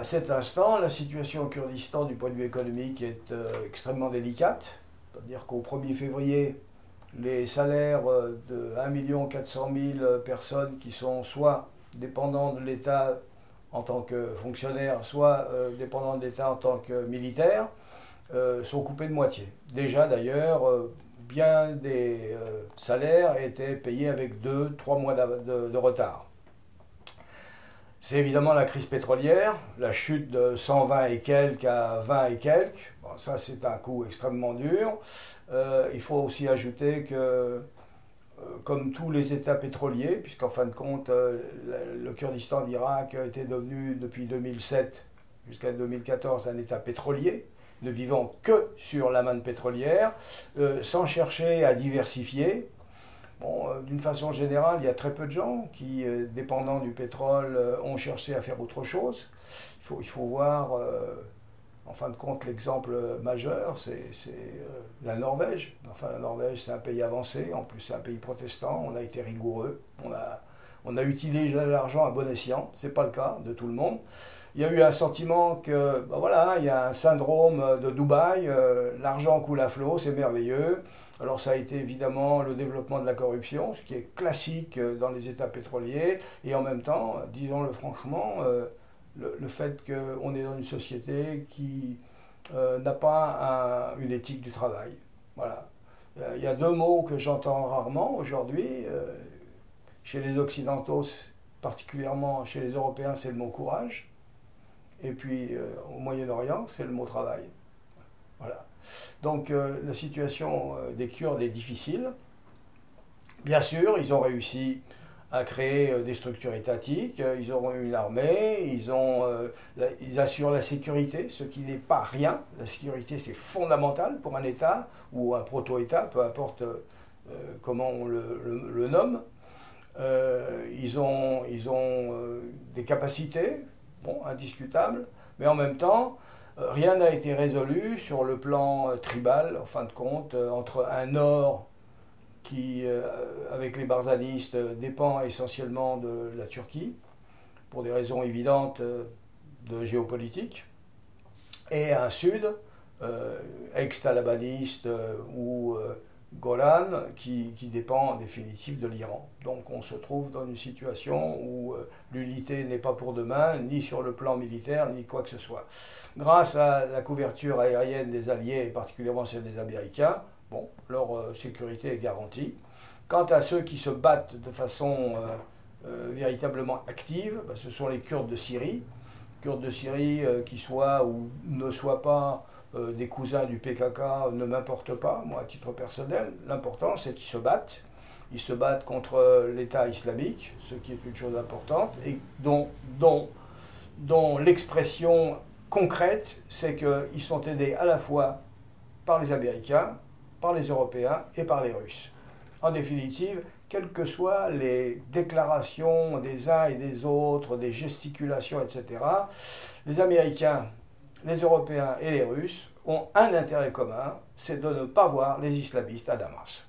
À cet instant, la situation au Kurdistan du point de vue économique est extrêmement délicate. C'est-à-dire qu'au 1er février, les salaires de 1 400 000 personnes qui sont soit dépendants de l'État en tant que fonctionnaires, soit dépendants de l'État en tant que militaires, sont coupés de moitié. Déjà d'ailleurs, bien des salaires étaient payés avec 2-3 mois de retard. C'est évidemment la crise pétrolière, la chute de 120 et quelques à 20 et quelques. Bon, ça, c'est un coup extrêmement dur. Il faut aussi ajouter que, comme tous les États pétroliers, puisqu'en fin de compte, le Kurdistan d'Irak était devenu, depuis 2007 jusqu'à 2014, un État pétrolier, ne vivant que sur la manne pétrolière, sans chercher à diversifier. Bon, d'une façon générale, il y a très peu de gens qui, dépendant du pétrole, ont cherché à faire autre chose. Il faut voir, en fin de compte, l'exemple majeur, c'est la Norvège. Enfin, la Norvège, c'est un pays avancé, en plus c'est un pays protestant, on a été rigoureux, on a utilisé l'argent à bon escient, ce n'est pas le cas de tout le monde. Il y a eu un sentiment que, ben voilà, il y a un syndrome de Dubaï, l'argent coule à flot, c'est merveilleux. Alors ça a été évidemment le développement de la corruption, ce qui est classique dans les États pétroliers, et en même temps, disons-le franchement, le fait qu'on est dans une société qui n'a pas une éthique du travail. Voilà. Il y a deux mots que j'entends rarement aujourd'hui, chez les Occidentaux, particulièrement chez les Européens, c'est le mot courage. Et puis au Moyen-Orient, c'est le mot travail. Voilà. Donc la situation des Kurdes est difficile. Bien sûr, ils ont réussi à créer des structures étatiques, ils ont une armée, ils assurent la sécurité, ce qui n'est pas rien. La sécurité, c'est fondamental pour un État ou un proto-État, peu importe comment on le nomme. Ils ont des capacités, bon, indiscutables, mais en même temps, rien n'a été résolu sur le plan tribal, en fin de compte, entre un nord qui, avec les barzanistes, dépend essentiellement de la Turquie, pour des raisons évidentes de géopolitique, et un sud, ex-talibaniste ou Golan, qui dépend en définitive de l'Iran. Donc on se trouve dans une situation où l'unité n'est pas pour demain, ni sur le plan militaire, ni quoi que ce soit. Grâce à la couverture aérienne des Alliés, et particulièrement celle des Américains, bon, leur sécurité est garantie. Quant à ceux qui se battent de façon véritablement active, ben, ce sont les Kurdes de Syrie. Kurdes de Syrie qui soient ou ne soient pas des cousins du PKK ne m'importe pas, moi à titre personnel. L'important c'est qu'ils se battent. Ils se battent contre l'État islamique, ce qui est une chose importante, et dont l'expression concrète, c'est qu'ils sont aidés à la fois par les Américains, par les Européens et par les Russes. En définitive, quelles que soient les déclarations des uns et des autres, des gesticulations, etc., les Américains, les Européens et les Russes ont un intérêt commun, c'est de ne pas voir les islamistes à Damas.